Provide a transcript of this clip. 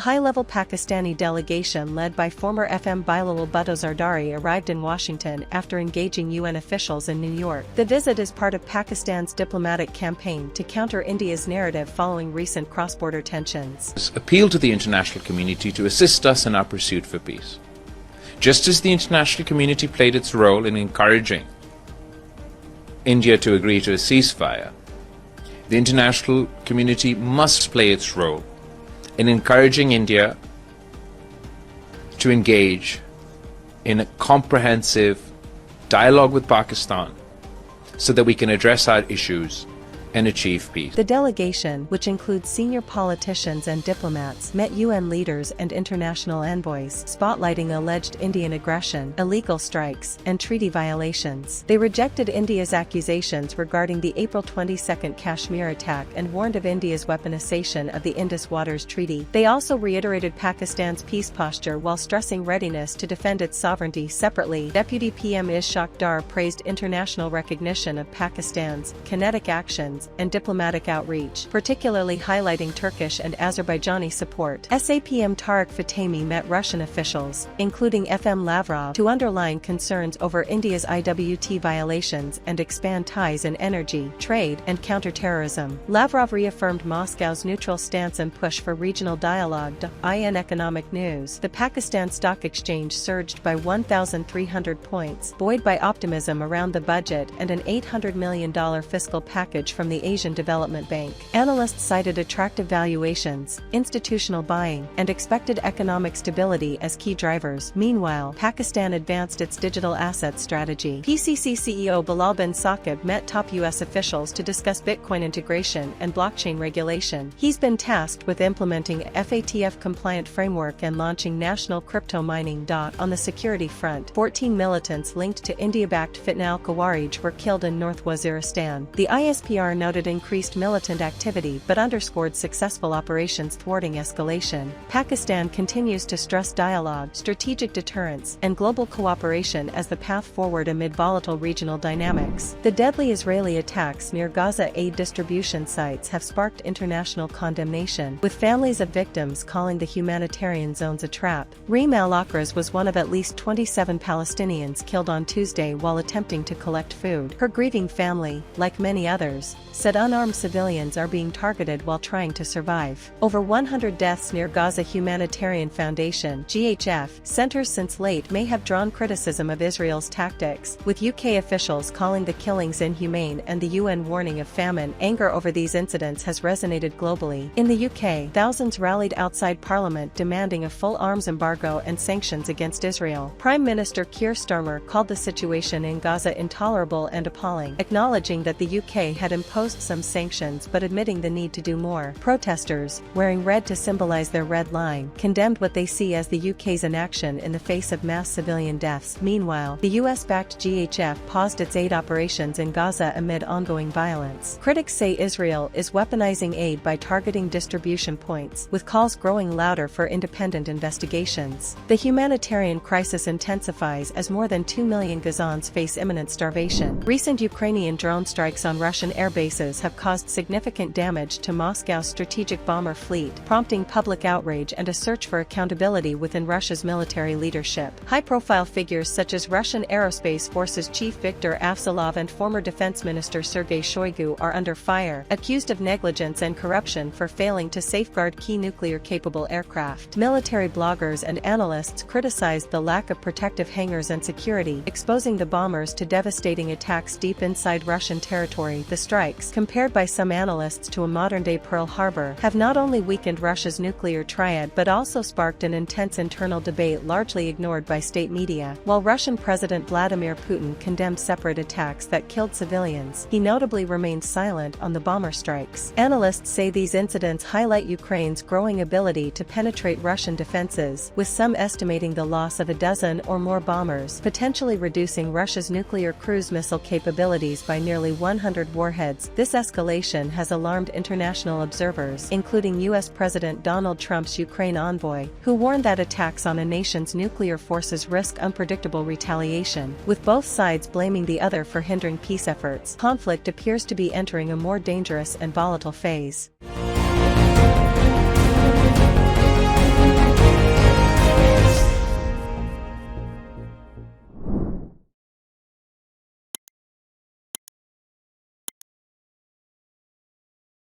high-level Pakistani delegation led by former FM Bilawal-Bhutto Zardari arrived in Washington after engaging UN officials in New York. The visit is part of Pakistan's diplomatic campaign to counter India's narrative following recent cross-border tensions. Appeal to the international community to assist us in our pursuit for peace. Just as the international community played its role in encouraging India to agree to a ceasefire, the international community must play its role in encouraging India to engage in a comprehensive dialogue with Pakistan so that we can address our issues and achieve peace. The delegation, which includes senior politicians and diplomats, met UN leaders and international envoys, spotlighting alleged Indian aggression, illegal strikes, and treaty violations. They rejected India's accusations regarding the April 22 Kashmir attack and warned of India's weaponization of the Indus Waters Treaty. They also reiterated Pakistan's peace posture while stressing readiness to defend its sovereignty. Separately, Deputy PM 𝐒𝐭𝐲𝐬𝐬 praised international recognition of Pakistan's kinetic actions and diplomatic outreach, particularly highlighting Turkish and Azerbaijani support. SAPM Tariq Fatemi met Russian officials, including FM Lavrov, to underline concerns over India's IWT violations and expand ties in energy, trade, and counterterrorism. Lavrov reaffirmed Moscow's neutral stance and push for regional dialogue. In economic news, the Pakistan Stock Exchange surged by 1,300 points, buoyed by optimism around the budget and an $800 million fiscal package from the Asian Development Bank. Analysts cited attractive valuations, institutional buying, and expected economic stability as key drivers. Meanwhile, Pakistan advanced its digital assets strategy. PCC CEO Bilal bin Saqib met top U.S. officials to discuss Bitcoin integration and blockchain regulation. He's been tasked with implementing a FATF-compliant framework and launching national crypto mining. On the security front, 14 militants linked to India-backed Fitna al-Khawarij were killed in North Waziristan. The ISPR noted increased militant activity but underscored successful operations thwarting escalation. Pakistan continues to stress dialogue, strategic deterrence, and global cooperation as the path forward amid volatile regional dynamics. The deadly Israeli attacks near Gaza aid distribution sites have sparked international condemnation, with families of victims calling the humanitarian zones a trap. Reem al-Akraz was one of at least 27 Palestinians killed on Tuesday while attempting to collect food. Her grieving family, like many others, said unarmed civilians are being targeted while trying to survive. Over 100 deaths near Gaza. Humanitarian Foundation (GHF) centers since late May have drawn criticism of Israel's tactics, with UK officials calling the killings inhumane and the UN warning of famine. Anger over these incidents has resonated globally. In the UK, thousands rallied outside Parliament demanding a full arms embargo and sanctions against Israel. Prime Minister Keir Starmer called the situation in Gaza intolerable and appalling, acknowledging that the UK had imposed some sanctions but admitting the need to do more. Protesters, wearing red to symbolize their red line, condemned what they see as the UK's inaction in the face of mass civilian deaths. Meanwhile, the US-backed GHF paused its aid operations in Gaza amid ongoing violence. Critics say Israel is weaponizing aid by targeting distribution points, with calls growing louder for independent investigations. The humanitarian crisis intensifies as more than 2 million Gazans face imminent starvation. Recent Ukrainian drone strikes on Russian air bases have caused significant damage to Moscow's strategic bomber fleet, prompting public outrage and a search for accountability within Russia's military leadership. High-profile figures such as Russian Aerospace Forces Chief Viktor Avsalov and former Defense Minister 𝐒𝐭𝐲𝐬𝐬 Shoigu are under fire, accused of negligence and corruption for failing to safeguard key nuclear-capable aircraft. Military bloggers and analysts criticized the lack of protective hangars and security, exposing the bombers to devastating attacks deep inside Russian territory. The strikes, compared by some analysts to a modern-day Pearl Harbor, have not only weakened Russia's nuclear triad but also sparked an intense internal debate largely ignored by state media. While Russian President Vladimir Putin condemned separate attacks that killed civilians, he notably remained silent on the bomber strikes. Analysts say these incidents highlight Ukraine's growing ability to penetrate Russian defenses, with some estimating the loss of a dozen or more bombers, potentially reducing Russia's nuclear cruise missile capabilities by nearly 100 warheads. This escalation has alarmed international observers, including U.S. President Donald Trump's Ukraine envoy, who warned that attacks on a nation's nuclear forces risk unpredictable retaliation, with both sides blaming the other for hindering peace efforts. Conflict appears to be entering a more dangerous and volatile phase.